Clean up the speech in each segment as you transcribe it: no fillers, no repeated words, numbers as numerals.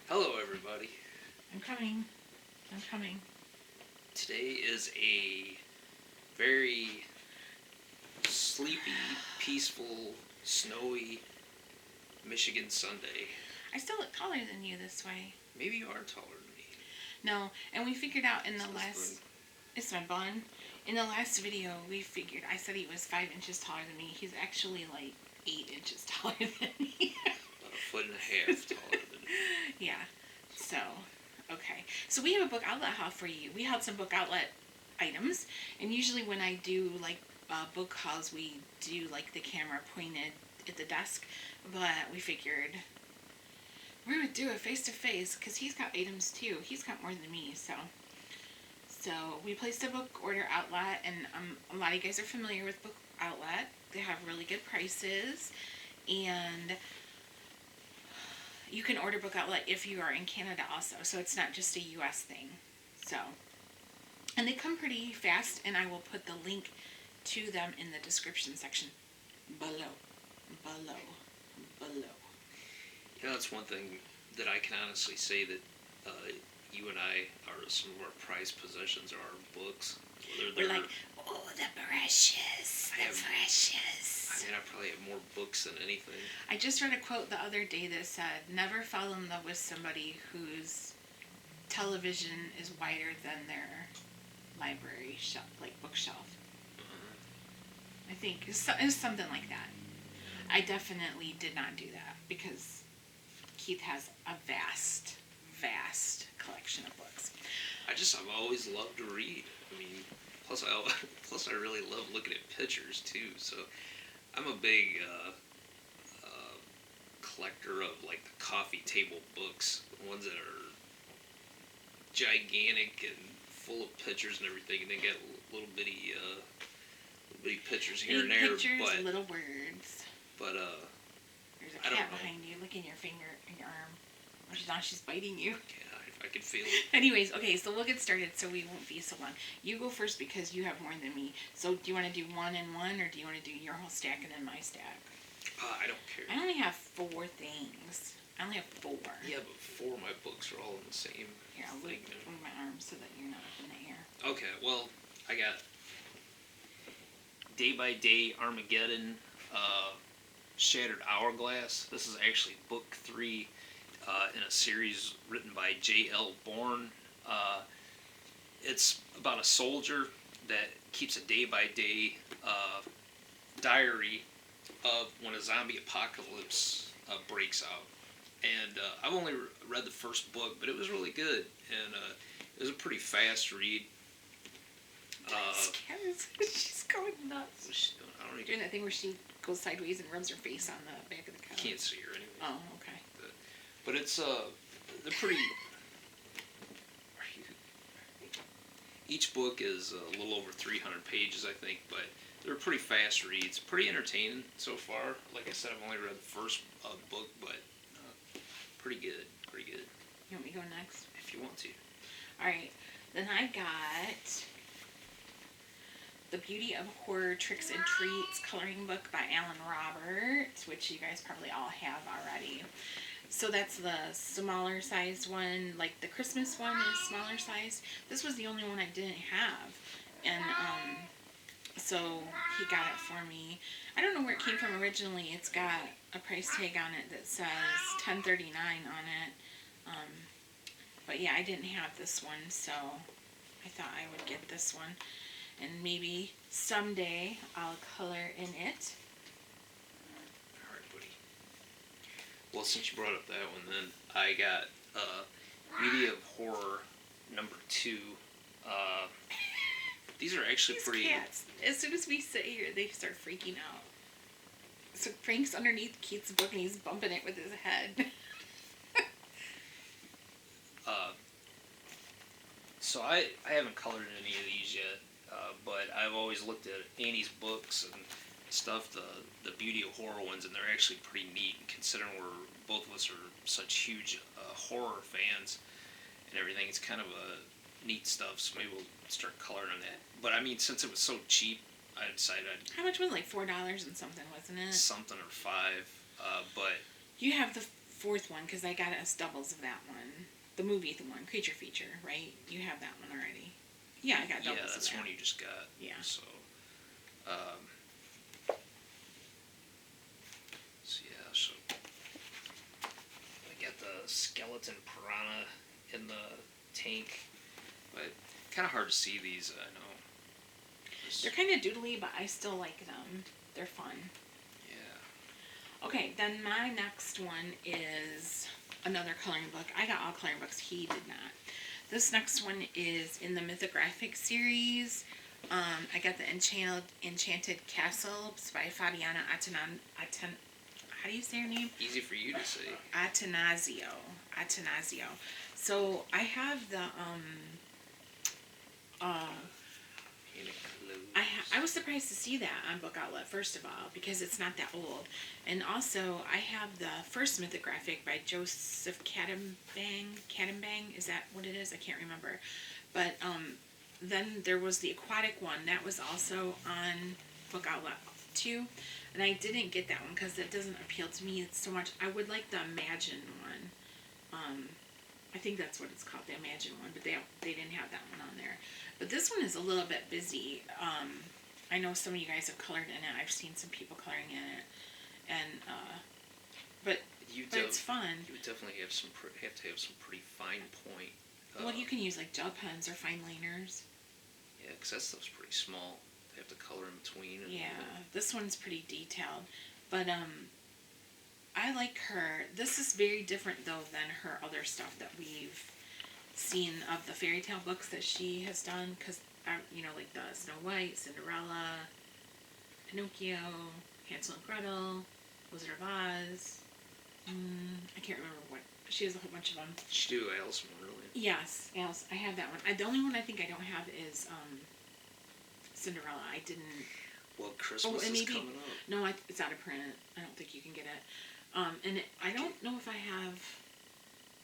Hello, everybody. I'm coming. I'm coming. Today is a very sleepy, peaceful, snowy Michigan Sunday. I still look taller than you this way. Maybe you are taller than me. No, and we figured out in the It's this last. thing. It's my bun. In the last video, we figured. I said he was 5 inches taller than me. He's actually like 8 inches taller than me. About a foot and a half taller than me. Yeah. So, okay. So we have a book outlet haul for you. We had some book outlet items, and usually when I do like book hauls, we do like the camera pointed at the desk, but we figured we would do it face to face because he's got items too. He's got more than me, so we placed a book order outlet, and a lot of you guys are familiar with book outlet. They have really good prices, and you can order book outlet if you are in Canada also, so it's not just a US thing. So, and they come pretty fast, and I will put the link to them in the description section below. You know, that's one thing that I can honestly say that you and I are some of our prized possessions are our books. We're like, oh, the precious, precious. I mean, I probably have more books than anything. I just read a quote the other day that said, never fall in love with somebody whose television is wider than their library shelf, like bookshelf. I think it's something like that. I definitely did not do that because Keith has a vast collection of books. I've always loved to read. I mean, plus I really love looking at pictures too. So I'm a big collector of like the coffee table books, the ones that are gigantic and full of pictures and everything, and they get little bitty pictures here and there. Pictures, But little words. There's a cat behind you. Look in your finger, in your arm. Now she's biting you. Yeah, I can feel it. Anyways, okay, so we'll get started so we won't be so long. You go first because you have more than me. So do you want to do one and one, or do you want to do your whole stack and then my stack? I don't care. I only have 4 things. I only have 4. Yeah, but 4 of my books are all in the same Here, I'll thing. move my arm so that you're not up in the air. Okay, well, I got Day by Day Armageddon, Shattered Hourglass. This is actually book 3 in a series written by J.L. Bourne. It's about a soldier that keeps a day-by-day diary of when a zombie apocalypse breaks out. And I've only read the first book, but it was really good, and it was a pretty fast read. She's going nuts. What's she doing? I don't even Doing that thing where she goes sideways and rubs her face on the back of the couch. can't see her anyway. Oh, okay. But it's they're pretty. Each book is a little over 300 pages, I think, but they're pretty fast reads. Pretty entertaining so far. Like I said, I've only read the first book, but pretty good. Pretty good. You want me to go next? If you want to. All right. Then I got The Beauty of Horror Tricks and Treats coloring book by Alan Roberts, which you guys probably all have already. So that's the smaller size one. Like the Christmas one is smaller size. This was the only one I didn't have, and so he got it for me. I don't know where it came from originally. It's got a price tag on it that says $10.39 on it. But yeah, I didn't have this one, so I thought I would get this one, and maybe someday I'll color in it. Well, since you brought up that one, then I got Beauty of Horror number 2. These are actually These pretty. cats, as soon as we sit here, they start freaking out. So Frank's underneath Keith's book and he's bumping it with his head. So I haven't colored in any of these yet, but I've always looked at Annie's books and stuff, the Beauty of Horror ones, and they're actually pretty neat, considering both of us are such huge horror fans and everything. It's kind of a neat stuff, so maybe we'll start coloring on that. But I mean, since it was so cheap, I decided I'd... How much was it? Like $4 and something, wasn't it? Something or $5, but... You have the fourth one because I got us doubles of that one. The movie, the one, Creature Feature, right? You have that one already. Yeah, I got doubles of that's that. one you just got. Yeah. So, so I got the skeleton piranha in the tank, but kind of hard to see these. I know. They're kind of doodly, but I still like them. They're fun. Yeah. Okay, then my next one is another coloring book. I got all coloring books. He did not. This next one is in the Mythographic series. I got the Enchanted Castles by Fabiana how do you say her name? Easy for you to say. Atanasio. So I have the I was surprised to see that on Book Outlet, first of all, because it's not that old. And also, I have the first Mythographic by Joseph Cadenbang. Is that what it is? I can't remember. But then there was the aquatic one. That was also on Book Outlet, too. And I didn't get that one because it doesn't appeal to me so much. I would like the Imagine one. I think that's what it's called, the Imagine one. But they didn't have that one on there. But this one is a little bit busy. I know some of you guys have colored in it. I've seen some people coloring in it, and but it's fun. You would definitely have to have some pretty fine point. Well, you can use like gel pens or fine liners. Yeah, because that stuff's pretty small. They have to color in between. This one's pretty detailed, but I like her. This is very different though than her other stuff that we've seen of the fairy tale books that she has done, because like the Snow White, Cinderella, Pinocchio, Hansel and Gretel, Wizard of Oz. I can't remember what. She has a whole bunch of them. She do Alice in Wonderland. Yes, Alice. I have that one. The only one I think I don't have is Cinderella. I didn't. Well, Christmas is coming up. No, it's out of print. I don't think you can get it. I don't know if I have.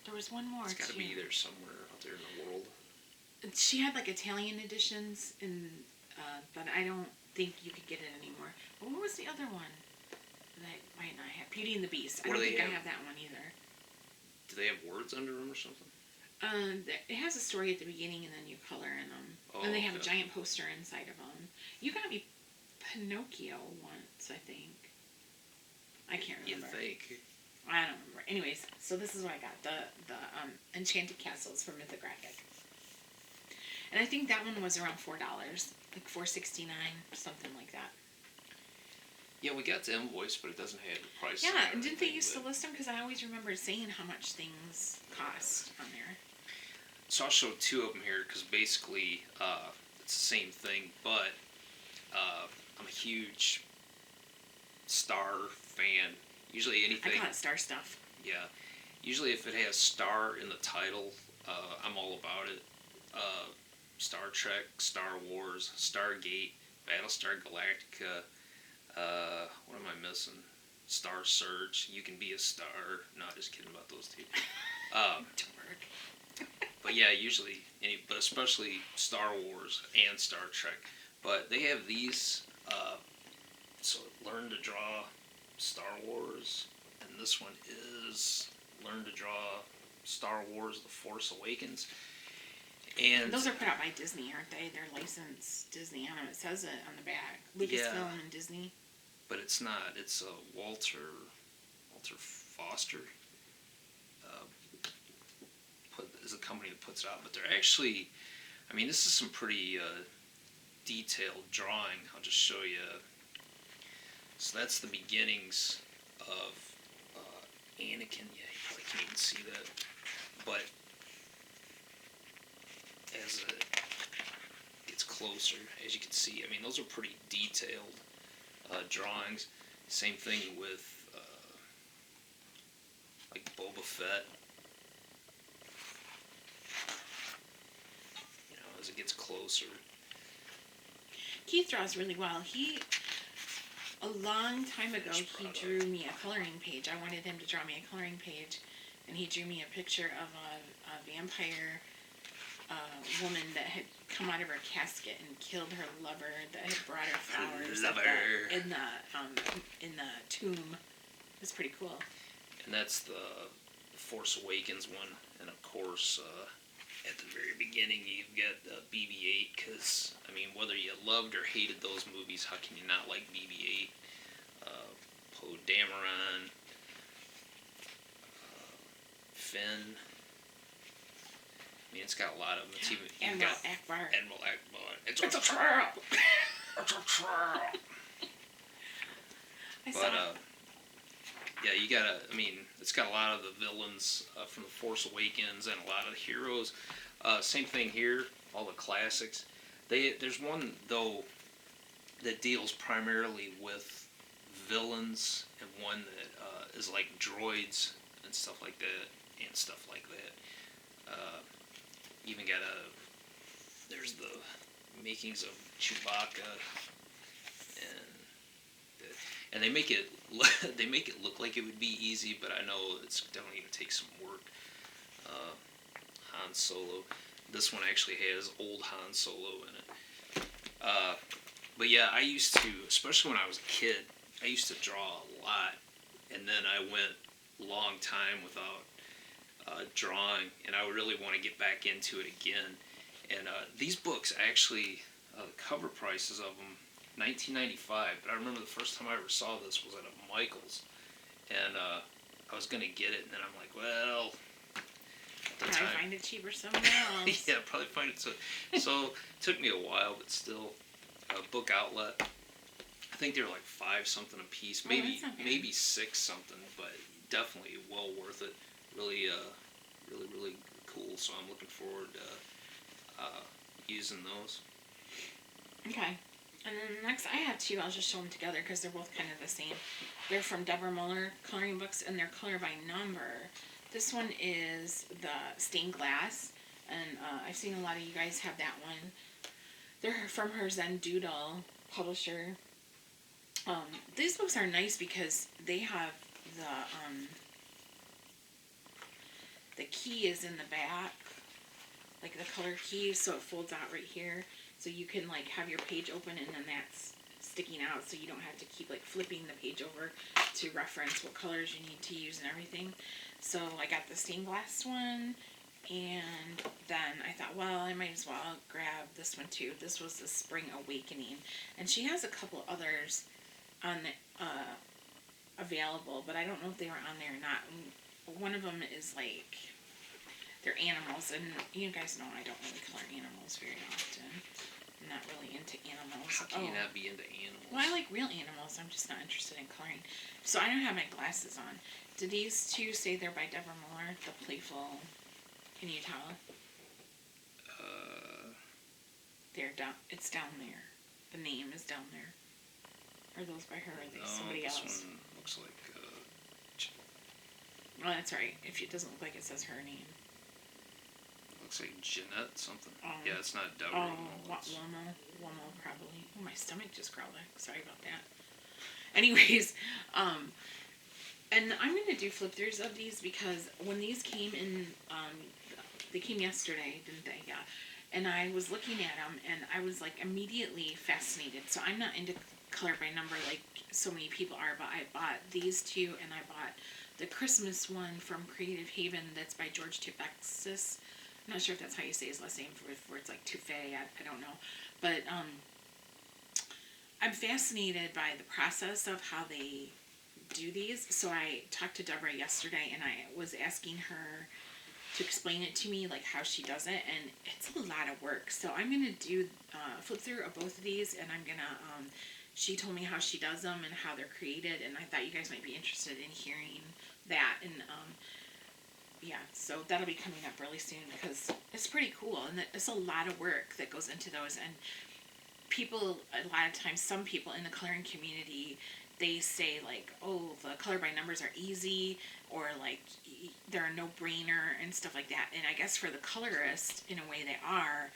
There was one more. It's got to be there somewhere out there in the world. She had like Italian editions, but I don't think you could get it anymore. But what was the other one that I might not have? Beauty and the Beast. I don't think I have that one either. Do they have words under them or something? It has a story at the beginning, and then you color in them. And they have a giant poster inside of them. You got me Pinocchio once, I think. I can't remember. You think? I don't remember. Anyways, so this is what I got. The Enchanted Castles from Mythographic. And I think that one was around $4. Like $4.69, something like that. Yeah, we got the invoice, but it doesn't have the price. Yeah, and didn't they used to list them? Because I always remember saying how much things cost on there. So I'll show two of them here, because basically it's the same thing, but I'm a huge Star fan. Usually anything... I call it Star stuff. Yeah. Usually if it has Star in the title, I'm all about it. Star Trek, Star Wars, Stargate, Battlestar Galactica, what am I missing? Star Search, You Can Be a Star. No, just kidding about those two. But yeah, usually, but especially Star Wars and Star Trek. But they have these, so Learn to Draw Star Wars, and this one is Learn to Draw Star Wars The Force Awakens. And those are put out by Disney, aren't they? They're licensed Disney on them. It says it on the back. Lucasfilm and Disney. But it's not. It's Walter Foster. Is a company that puts it out. But they're actually, I mean, this is some pretty detailed drawing. I'll just show you. So that's the beginnings of Anakin. Yeah, you probably can't even see that. But as it gets closer, as you can see, I mean, those are pretty detailed drawings. Same thing with like Boba Fett. You know, as it gets closer. Keith draws really well. A long time ago, he drew me a coloring page. I wanted him to draw me a coloring page, and he drew me a picture of a vampire woman that had come out of her casket and killed her lover that had brought her flowers in the tomb. It was pretty cool. and that's the Force Awakens one. And of course, at the very beginning, you've got BB-8, because, I mean, whether you loved or hated those movies, how can you not like BB-8? Poe Dameron, Finn. I mean, it's got a lot of them. It's even Admiral Akbar. Admiral Akbar. It's a trap. It's a trap. But yeah, you gotta. I mean, it's got a lot of the villains from the Force Awakens and a lot of the heroes. Same thing here. All the classics. There's one though that deals primarily with villains, and one that is like droids and stuff like that, and stuff like that. Even got there's the makings of Chewbacca, and they make it look like it would be easy, but I know it's definitely gonna take some work. Han Solo. This one actually has old Han Solo in it. But yeah, I used to, especially when I was a kid, I used to draw a lot, and then I went a long time without drawing, and I really want to get back into it again. And these books actually, the cover prices of them, $19.95. But I remember the first time I ever saw this was at a Michael's, and I was gonna get it, and then I'm like, well, at the Probably time, find it cheaper somewhere else. yeah, probably find it. So it took me a while, but still, Book Outlet. I think they were like $5 something a piece, maybe that's not bad. maybe $6 something, but definitely well worth it. Really, really cool. So I'm looking forward to using those. Okay. And then the next I have two, I'll just show them together because they're both kind of the same. They're from Deborah Muller coloring books, and they're color by number. This one is the stained glass, and I've seen a lot of you guys have that one. They're from her Zen Doodle publisher. These books are nice because they have the key is in the back, like the color key, so it folds out right here. So you can like have your page open and then that's sticking out, so you don't have to keep like flipping the page over to reference what colors you need to use and everything. So I got the stained glass one, and then I thought, well, I might as well grab this one too. This was the Spring Awakening, and she has a couple others on the available, but I don't know if they were on there or not. One of them is like, they're animals, and you guys know I don't really color animals very often. I'm not really into animals. How can you not be into animals? Well, I like real animals. I'm just not interested in coloring. So I don't have my glasses on. Do these two say they're by Deborah Muller? The Playful. Can you tell? They're down. It's down there. The name is down there. Are those by her? Or are they somebody else? This one looks like. Well, that's right. If it doesn't look like it says her name. Looks like Jeanette something. Yeah, it's not Deborah. Womo probably. Oh, my stomach just growled. Sorry about that. Anyways, and I'm gonna do flip throughs of these because when these came in, they came yesterday, didn't they? Yeah. And I was looking at them, and I was like immediately fascinated. So I'm not into color by number like so many people are, but I bought these two, and I bought the Christmas one from Creative Haven that's by George Tufexis. I'm not sure if that's how you say his last name, where it's like Tufay, I don't know. But I'm fascinated by the process of how they do these. So I talked to Deborah yesterday, and I was asking her to explain it to me, like how she does it, and it's a lot of work. So I'm going to do a flip through of both of these, and I'm going to, she told me how she does them and how they're created, and I thought you guys might be interested in hearing that. And yeah, so that'll be coming up really soon because it's pretty cool, and it's a lot of work that goes into those. And people, a lot of times, some people in the coloring community, they say like, oh, the color by numbers are easy, or like they're a no-brainer and stuff like that. And I guess for the colorist, in a way, they are,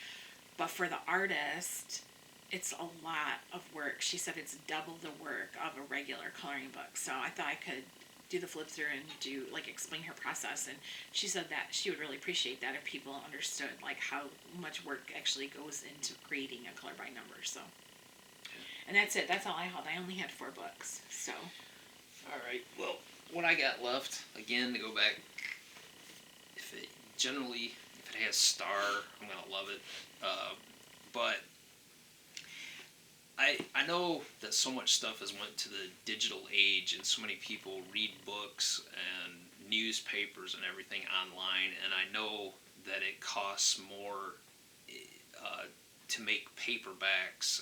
but for the artist, it's a lot of work. She said it's double the work of a regular coloring book. So I thought I could do the flip through and do like explain her process, and she said that she would really appreciate that if people understood like how much work actually goes into creating a color by number. So, and that's it. That's all I held. I only had 4 books. So, all right. Well, what I got left, again, to go back, if it has Star, I'm gonna love it. But I know that so much stuff has went to the digital age, and so many people read books and newspapers and everything online, and I know that it costs more to make paperbacks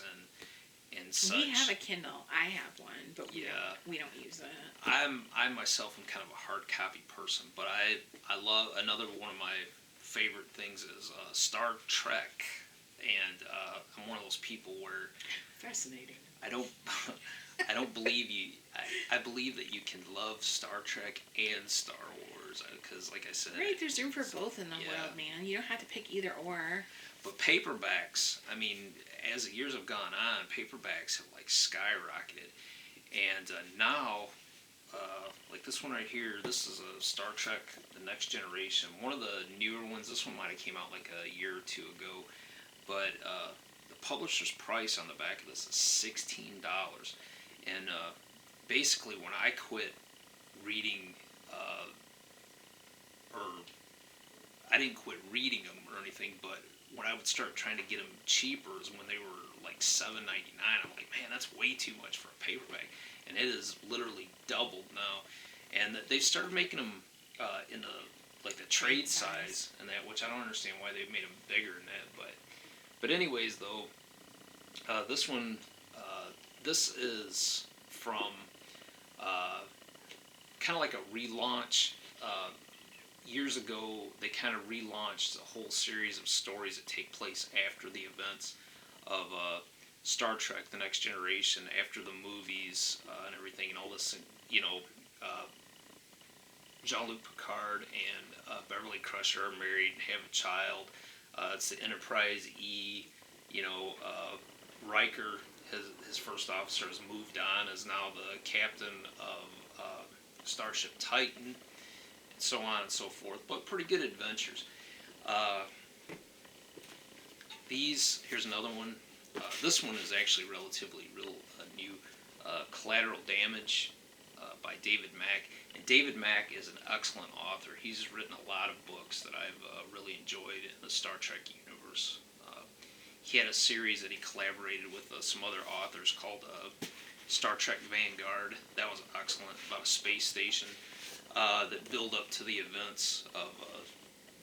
and such. We have a Kindle. I have one, but we don't use it. I myself am kind of a hard copy person, but I love, another one of my favorite things is Star Trek, and I'm one of those people where Fascinating. I don't I don't believe you. I believe that you can love Star Trek and Star Wars, because, like I said, Right, there's room for both in the world, man. You don't have to pick either or. But paperbacks, I mean, as the years have gone on, paperbacks have like skyrocketed, and now, like this one right here, this is a Star Trek: The Next Generation. One of the newer ones. This one might have came out like a year or two ago, but the publisher's price on the back of this is $16, and basically when I quit reading, or I didn't quit reading them or anything, but when I would start trying to get them cheaper is when they were like $7.99. I'm like, man, that's way too much for a paperback, and it is literally doubled now. And they've started making them in the like the trade size and that, which I don't understand why they've made them bigger than that. But anyways, though, this one, this is from kind of like a relaunch. Years ago, they kind of relaunched a whole series of stories that take place after the events of Star Trek: The Next Generation, after the movies and everything, and all this, Jean-Luc Picard and Beverly Crusher are married and have a child. It's the Enterprise E. Riker, his first officer, has moved on, is now the captain of Starship Titan, and so on and so forth. But pretty good adventures. Here's another one. This one is actually relatively new. Collateral Damage by David Mack. And David Mack is an excellent author. He's written a lot of books that I've really enjoyed in the Star Trek universe. He had a series that he collaborated with some other authors called Star Trek Vanguard. That was excellent, about a space station that build up to the events of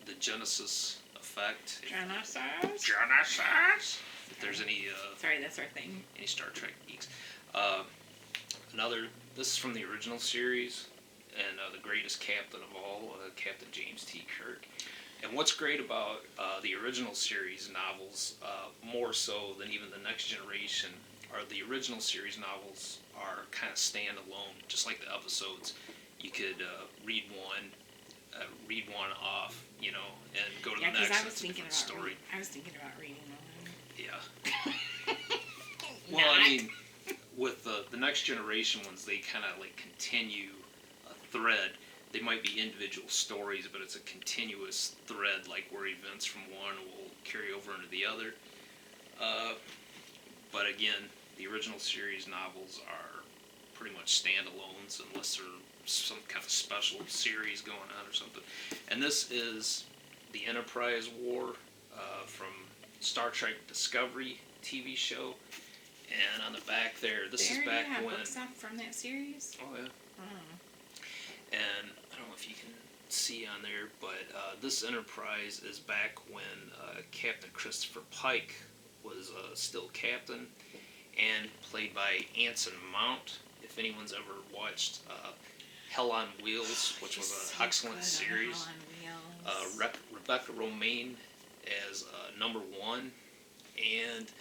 the Genesis effect. Genesis. If there's any Sorry, that's our thing. any Star Trek geeks. This is from the original series, and the greatest captain of all, Captain James T. Kirk. And what's great about the original series novels, more so than even the Next Generation, are the original series novels are kind of standalone, just like the episodes. You could read one off, and go to the next. Yeah, because I was thinking about story. I was thinking about reading one. Yeah. Well, I mean, with the Next Generation ones, they kind of like continue a thread. They might be individual stories, but it's a continuous thread, like where events from one will carry over into the other. But again, the original series novels are pretty much standalones, unless there's some kind of special series going on or something. And this is the Enterprise War from Star Trek Discovery TV show. And on the back there, this is back you have when. books up from that series? Oh yeah. Oh. And I don't know if you can see on there, but this Enterprise is back when Captain Christopher Pike was still captain, and played by Anson Mount. If anyone's ever watched Hell on Wheels, which was an excellent series. Hell on Wheels. Rebecca Romaine as number one, and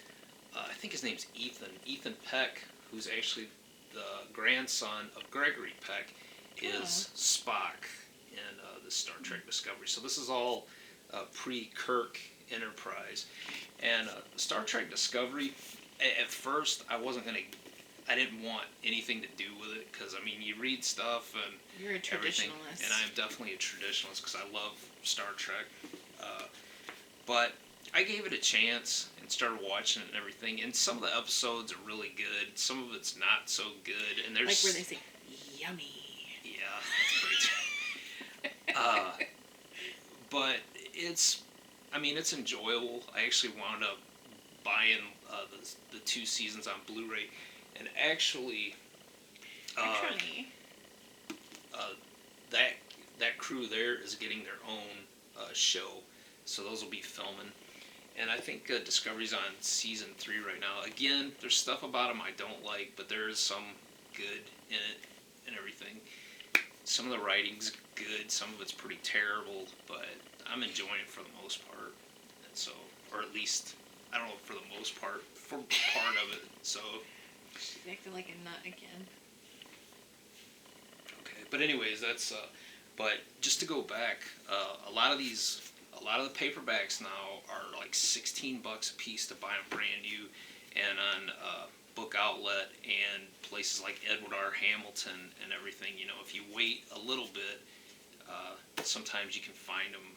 I think his name's Ethan Peck, who's actually the grandson of Gregory Peck, is Spock in the Star Trek Discovery. So this is all pre-Kirk Enterprise. And Star Trek Discovery, at first I didn't want anything to do with it, because I mean, you read stuff and you're a traditionalist, everything, and I'm definitely a traditionalist because I love Star Trek. But I gave it a chance and started watching it and everything, and some of the episodes are really good. Some of it's not so good, and there's like where they say yummy. Yeah, that's pretty. But it's enjoyable. I actually wound up buying the 2 seasons on Blu-ray, and actually, Actually, uh, that that crew there is getting their own show, so those will be filming. And I think Discovery's on season 3 right now. Again, there's stuff about them I don't like, but there is some good in it and everything. Some of the writing's good, some of it's pretty terrible, but I'm enjoying it for the most part. And so, or at least, I don't know for the most part, for part of it. So, she's acting like a nut again. okay. But anyways, that's. But just to go back, a lot of the paperbacks now are like $16 a piece to buy them brand new, and on Book Outlet and places like Edward R. Hamilton and everything. If you wait a little bit, sometimes you can find them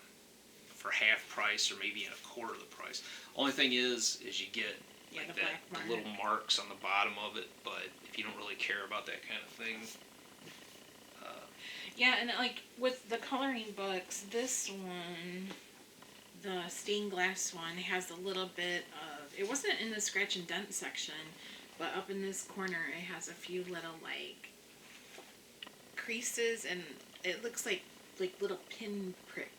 for half price or maybe a quarter of the price. Only thing is you get like the little marks on the bottom of it. But if you don't really care about that kind of thing. Yeah, and like with the coloring books, this one, the stained glass one, has a little bit of. It wasn't in the scratch and dent section, but up in this corner, it has a few little like creases, and it looks like little pin prick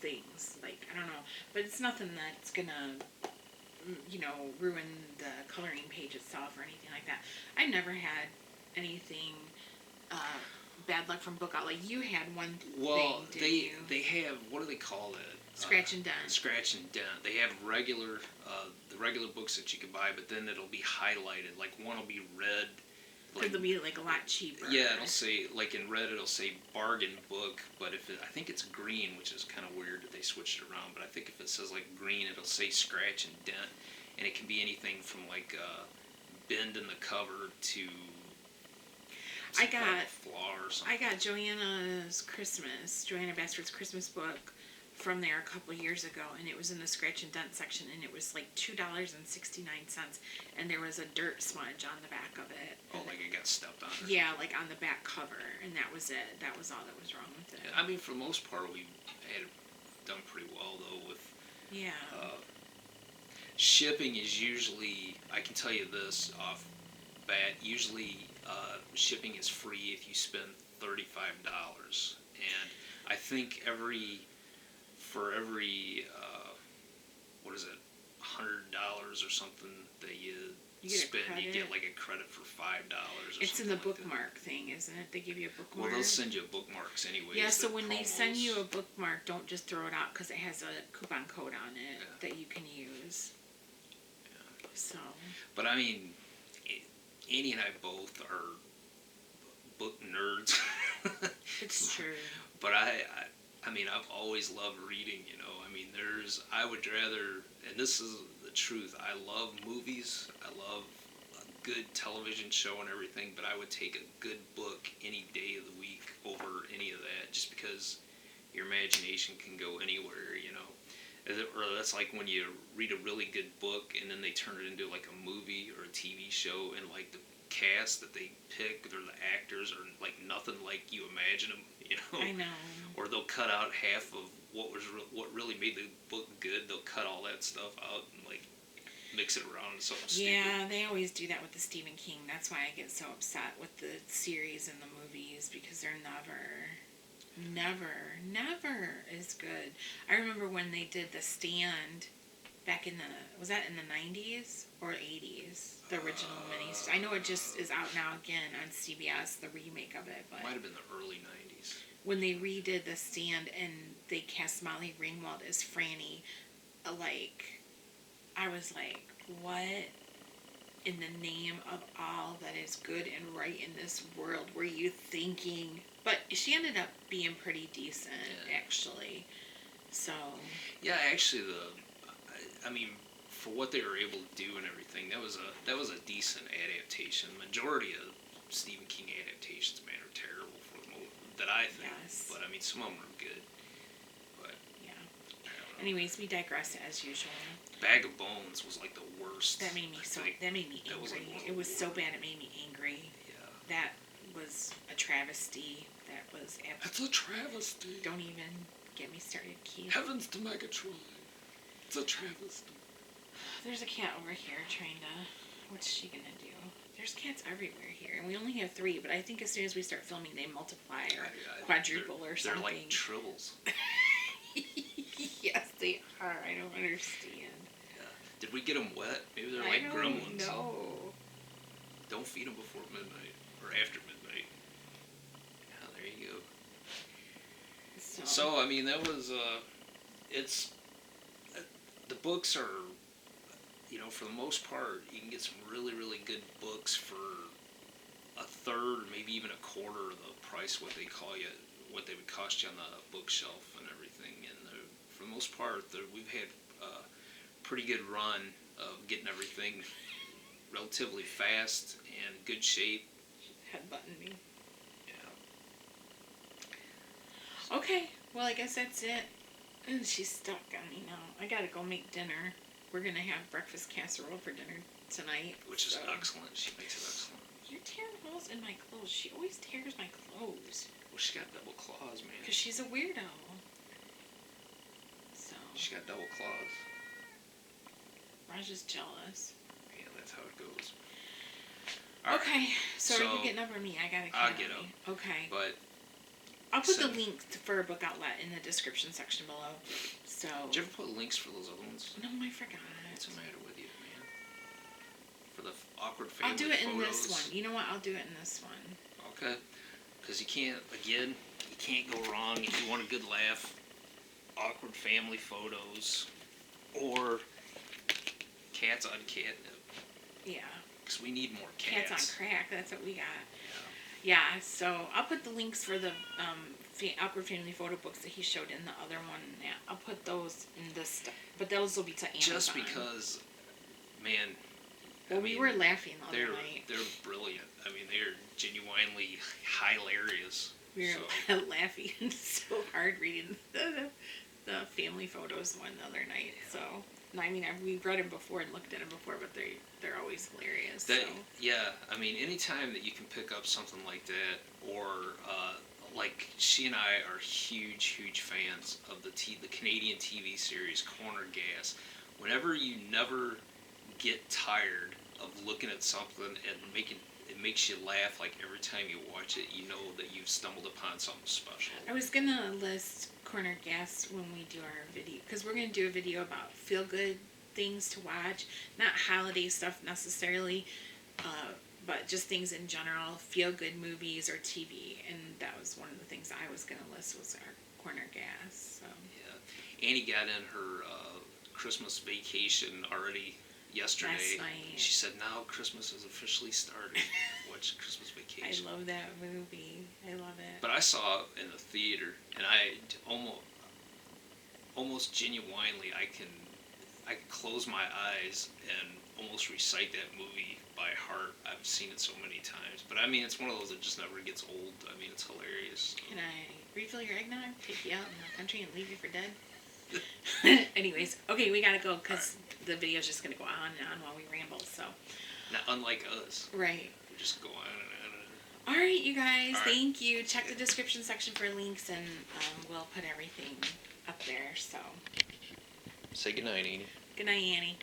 things. Like, I don't know, but it's nothing that's gonna ruin the coloring page itself or anything like that. I never had anything bad luck from Book Outlet. You had one Well, thing, didn't you? they have, what do they call it? Scratch and dent. Scratch and dent. They have the regular books that you can buy, but then it'll be highlighted. Like one will be red. Because they'll be like a lot cheaper. Yeah, it'll say, like in red, it'll say bargain book, but I think it's green, which is kind of weird that they switched it around. But I think if it says like green, it'll say scratch and dent, and it can be anything from like bend in the cover to. I got flaw or something. I got Joanna Basford's Christmas book from there a couple years ago, and it was in the scratch and dent section, and it was like $2.69, and there was a dirt smudge on the back of it. Oh, like it got stepped on. Yeah, like on the back cover, and that was it. That was all that was wrong with it. I mean, for the most part, we had done pretty well though with. Yeah. Shipping is usually, I can tell you this off bat, usually shipping is free if you spend $35, and I think for every what is it, $100 or something that you spend, you get like a credit for $5. It's in the bookmark thing, isn't it? They give you a bookmark. Well, they'll send you bookmarks anyway. Yeah, so when they send you a bookmark, don't just throw it out because it has a coupon code on it that you can use. Yeah. So. But I mean, Annie and I both are book nerds. It's true. But I mean, I've always loved reading, I mean, I would rather, and this is the truth, I love movies, I love a good television show and everything, but I would take a good book any day of the week over any of that, just because your imagination can go anywhere, Or that's like when you read a really good book and then they turn it into like a movie or a TV show, and like the cast that they pick or the actors are like nothing like you imagine them, I know. Or they'll cut out half of what really made the book good. They'll cut all that stuff out and like mix it around into something stupid. Yeah, they always do that with the Stephen King. That's why I get so upset with the series and the movies, because they're never is good. I remember when they did The Stand back was that in the 90s or 80s? The original mini. I know it just is out now again on CBS, the remake of it. But might have been the early 90s. When they redid The Stand and they cast Molly Ringwald as Franny, I was like, what in the name of all that is good and right in this world were you thinking? But she ended up being pretty decent, actually. So. Yeah, actually, I mean, for what they were able to do and everything, that was a decent adaptation. The majority of Stephen King adaptations, man, are terrible for the most that I think. Yes. But I mean, some of them are good. But yeah. Anyways, we digress as usual. Bag of Bones was like the worst. That made me angry. It was so bad it made me angry. Yeah. That was a travesty. That was It's a travesty. Don't even get me started, Keith. Heavens to Megatron. It's a travesty. There's a cat over here trying to... What's she gonna do? There's cats everywhere here, and we only have 3, but I think as soon as we start filming, they multiply or quadruple or something. They're like tribbles. Yes, they are. I don't understand. Yeah. Did we get them wet? Maybe they're I like don't gremlins. know. Don't feed them before midnight or after midnight. Yeah, there you go. So I mean, that was it's the books are, you know, for the most part, you can get some really, really good books for a third, maybe even a quarter of the price what they would cost you on the bookshelf and everything. And for the most part, we've had a pretty good run of getting everything relatively fast and good shape. Headbutting me. Yeah. Okay, well, I guess that's it. And she's stuck on me now. I gotta go make dinner. We're gonna have breakfast casserole for dinner tonight. Which is excellent. She makes it excellent. You're tearing holes in my clothes. She always tears my clothes. Well, she's got double claws, man. Because she's a weirdo. So. She's got double claws. Raj is jealous. Yeah, that's how it goes. Okay, so are you getting up or me? I gotta I'll get up. Okay. But I'll put the link for a book outlet in the description section below. So. Did you ever put links for those other ones? No, I forgot. What's the matter with you, man? For the awkward family I'll do it photos. in this one. You know what? I'll do it in this one. Okay. Because you can't go wrong if you want a good laugh. Awkward family photos. Or cats on catnip. Yeah. Because we need more cats. Cats on crack. That's what we got. Yeah, so I'll put the links for the awkward family photo books that he showed in the other one. Yeah, I'll put those in this stuff. But those will be to Amazon. Just because, man. Well, we were laughing the other night. They're brilliant. I mean, they're genuinely hilarious. We were laughing so hard reading the family photos one the other night. Yeah. So, I mean, we've read them before and looked at them before, but they're always hilarious. Yeah, I mean, anytime that you can pick up something like that, or like she and I are huge fans of the Canadian TV series Corner Gas. Whenever you never get tired of looking at something and it makes you laugh, like every time you watch it, you know that you've stumbled upon something special. I was gonna list Corner Gas when we do our video, because we're gonna do a video about feel good things to watch, not holiday stuff necessarily, but just things in general, feel good movies or TV, and that was one of the things I was gonna list was our Corner Gas. So. Yeah, Annie got in her Christmas vacation already yesterday. Last night. She said now Christmas has officially started. Watch Christmas Vacation. I love that movie. I love it. But I saw it in the theater, and I almost genuinely I can close my eyes and almost recite that movie by heart. I've seen it so many times. But I mean, it's one of those that just never gets old. I mean, it's hilarious. Can I refill your eggnog, take you out in the country, and leave you for dead? Anyways, okay, we gotta go because the video's just gonna go on and on while we ramble. So, not unlike us, right? We just go on and on. All right, you guys. Thank you. Check the description section for links, and we'll put everything up there. So, say goodnight, Annie. Good night, Annie.